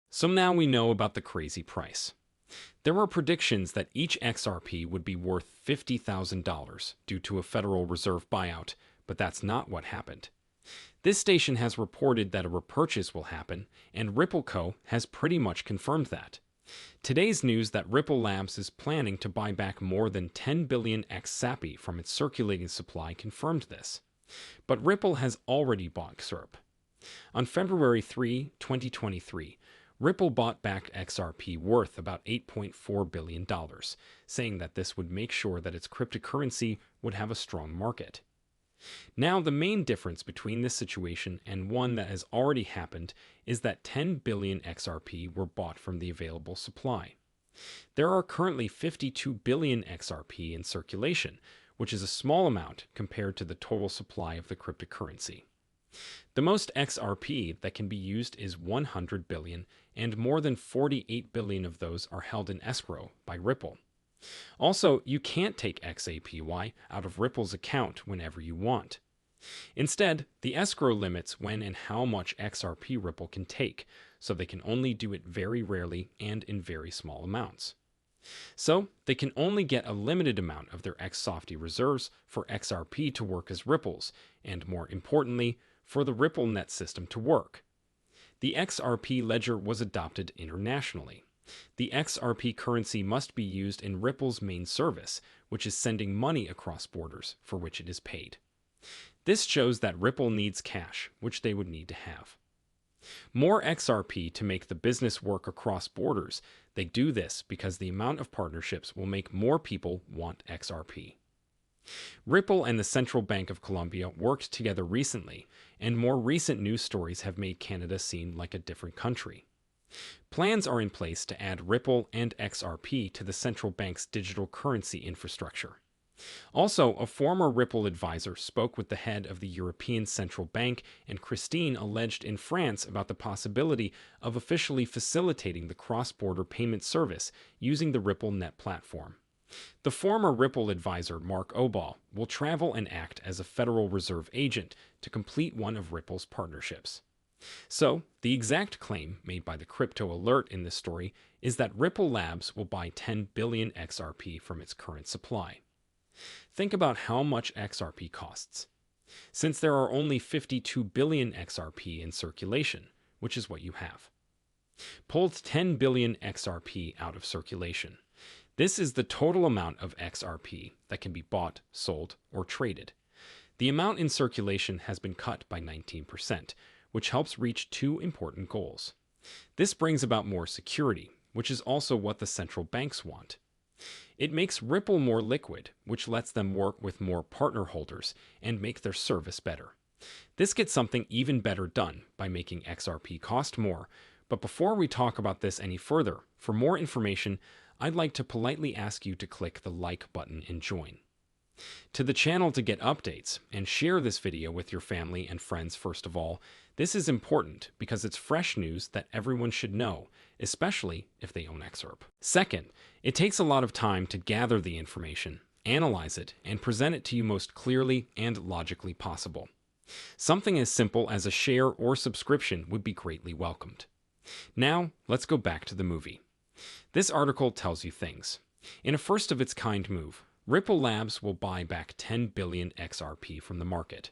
So now we know about the crazy price. There were predictions that each XRP would be worth $50,000 due to a Federal Reserve buyout, but that's not what happened. This station has reported that a repurchase will happen, and Ripple Co. has pretty much confirmed that. Today's news that Ripple Labs is planning to buy back more than 10 billion XRP from its circulating supply confirmed this. But Ripple has already bought XRP. On February 3, 2023, Ripple bought back XRP worth about $8.4 billion, saying that this would make sure that its cryptocurrency would have a strong market. Now, the main difference between this situation and one that has already happened is that 10 billion XRP were bought from the available supply. There are currently 52 billion XRP in circulation, which is a small amount compared to the total supply of the cryptocurrency. The most XRP that can be used is 100 billion, and more than 48 billion of those are held in escrow by Ripple. Also, you can't take XAPY out of Ripple's account whenever you want. Instead, the escrow limits when and how much XRP Ripple can take, so they can only do it very rarely and in very small amounts. So, they can only get a limited amount of their XSofty reserves for XRP to work as Ripples, and more importantly, for the Ripple net system to work. The XRP ledger was adopted internationally. The XRP currency must be used in Ripple's main service, which is sending money across borders for which it is paid. This shows that Ripple needs cash, which they would need to have. More XRP to make the business work across borders. They do this because the amount of partnerships will make more people want XRP. Ripple and the Central Bank of Colombia worked together recently, and more recent news stories have made Canada seem like a different country. Plans are in place to add Ripple and XRP to the central bank's digital currency infrastructure. Also, a former Ripple advisor spoke with the head of the European Central Bank and Christine alleged in France about the possibility of officially facilitating the cross-border payment service using the Ripple Net platform. The former Ripple advisor, Mark Obal, will travel and act as a Federal Reserve agent to complete one of Ripple's partnerships. So, the exact claim made by the Crypto Alert in this story is that Ripple Labs will buy 10 billion XRP from its current supply. Think about how much XRP costs. Since there are only 52 billion XRP in circulation, which is what you have. Pulled 10 billion XRP out of circulation. This is the total amount of XRP that can be bought, sold, or traded. The amount in circulation has been cut by 19%, which helps reach two important goals. This brings about more security, which is also what the central banks want. It makes Ripple more liquid, which lets them work with more partner holders and make their service better. This gets something even better done by making XRP cost more. But before we talk about this any further, for more information, I'd like to politely ask you to click the like button and join to the channel to get updates, and share this video with your family and friends. First of all, this is important because it's fresh news that everyone should know, especially if they own XRP. Second, it takes a lot of time to gather the information, analyze it, and present it to you most clearly and logically possible. Something as simple as a share or subscription would be greatly welcomed. Now, let's go back to the movie. This article tells you things. In a first-of-its-kind move, Ripple Labs will buy back 10 billion XRP from the market.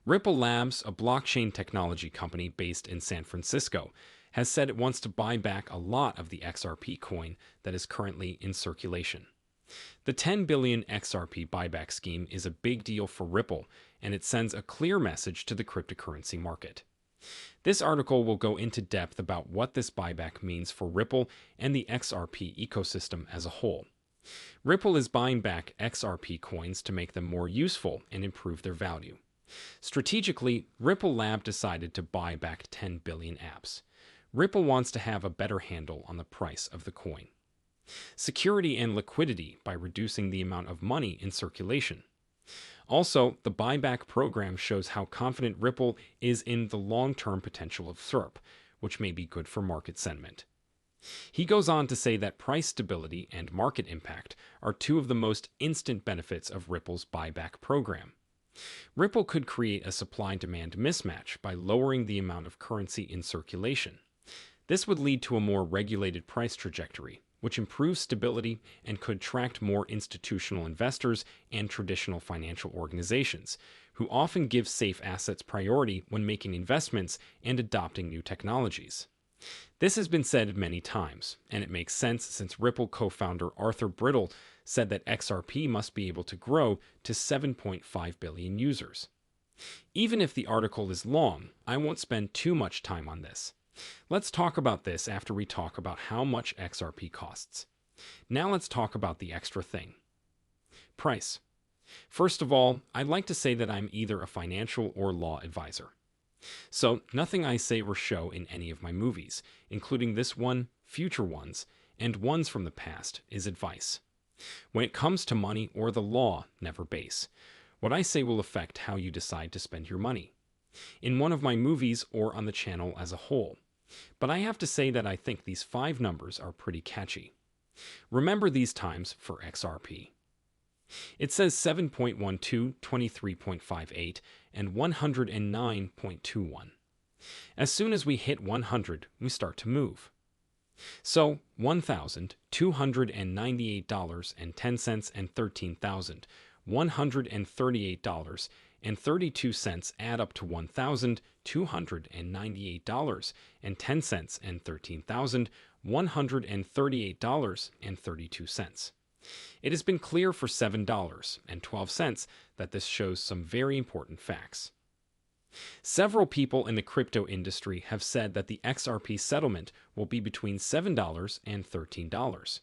Ripple Labs, a blockchain technology company based in San Francisco, has said it wants to buy back a lot of the XRP coin that is currently in circulation. The 10 billion XRP buyback scheme is a big deal for Ripple, and it sends a clear message to the cryptocurrency market. This article will go into depth about what this buyback means for Ripple and the XRP ecosystem as a whole. Ripple is buying back XRP coins to make them more useful and improve their value. Strategically, Ripple Lab decided to buy back 10 billion apps. Ripple wants to have a better handle on the price of the coin. Security and liquidity by reducing the amount of money in circulation. Also, the buyback program shows how confident Ripple is in the long-term potential of XRP, which may be good for market sentiment. He goes on to say that price stability and market impact are two of the most instant benefits of Ripple's buyback program. Ripple could create a supply-demand mismatch by lowering the amount of currency in circulation. This would lead to a more regulated price trajectory, which improves stability and could attract more institutional investors and traditional financial organizations, who often give safe assets priority when making investments and adopting new technologies. This has been said many times, and it makes sense since Ripple co-founder Arthur Brittle said that XRP must be able to grow to 7.5 billion users. Even if the article is long, I won't spend too much time on this. Let's talk about this after we talk about how much XRP costs. Now let's talk about the extra thing. Price. First of all, I'd like to say that I'm either a financial or law advisor. So nothing I say or show in any of my movies, including this one, future ones, and ones from the past, is advice. When it comes to money or the law, never base. What I say will affect how you decide to spend your money, in one of my movies or on the channel as a whole. But I have to say that I think these 5 numbers are pretty catchy. Remember these times for XRP. It says 7.12, 23.58, and 109.21. As soon as we hit 100, we start to move. So $1,298.10 and $13,138.32 add up to $1,298.10 and $13,138.32. It has been clear for $7.12 that this shows some very important facts. Several people in the crypto industry have said that the XRP settlement will be between $7 and $13.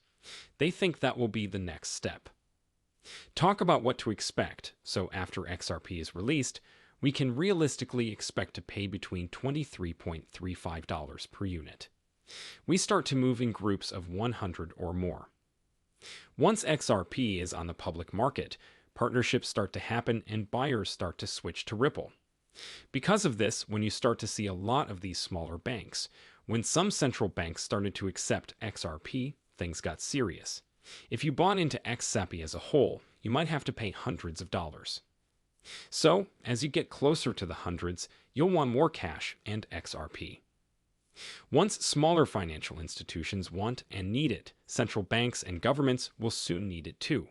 They think that will be the next step. Talk about what to expect, so after XRP is released, we can realistically expect to pay between $23.35 per unit. We start to move in groups of 100 or more. Once XRP is on the public market, partnerships start to happen and buyers start to switch to Ripple. Because of this, when you start to see a lot of these smaller banks, when some central banks started to accept XRP, things got serious. If you bought into XRP as a whole, you might have to pay hundreds of dollars. So, as you get closer to the hundreds, you'll want more cash and XRP. Once smaller financial institutions want and need it, central banks and governments will soon need it too.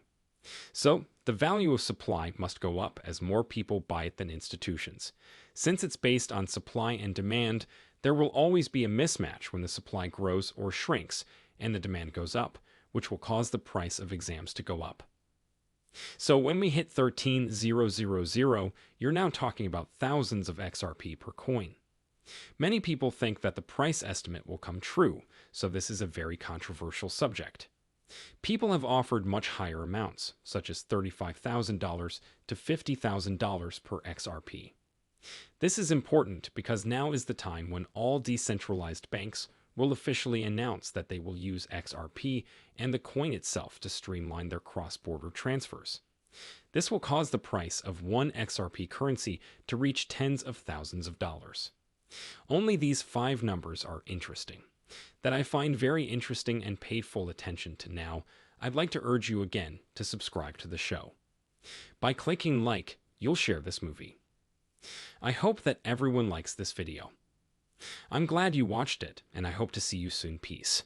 So, the value of supply must go up as more people buy it than institutions. Since it's based on supply and demand, there will always be a mismatch when the supply grows or shrinks and the demand goes up, which will cause the price of exams to go up. So when we hit 13,000, you're now talking about thousands of XRP per coin. Many people think that the price estimate will come true, so this is a very controversial subject. People have offered much higher amounts, such as $35,000 to $50,000 per XRP. This is important because now is the time when all decentralized banks will officially announce that they will use XRP and the coin itself to streamline their cross-border transfers. This will cause the price of one XRP currency to reach tens of thousands of dollars. Only these 5 numbers are interesting, that I find very interesting and paid full attention to now. I'd like to urge you again to subscribe to the show. By clicking like, you'll share this movie. I hope that everyone likes this video. I'm glad you watched it, and I hope to see you soon. Peace.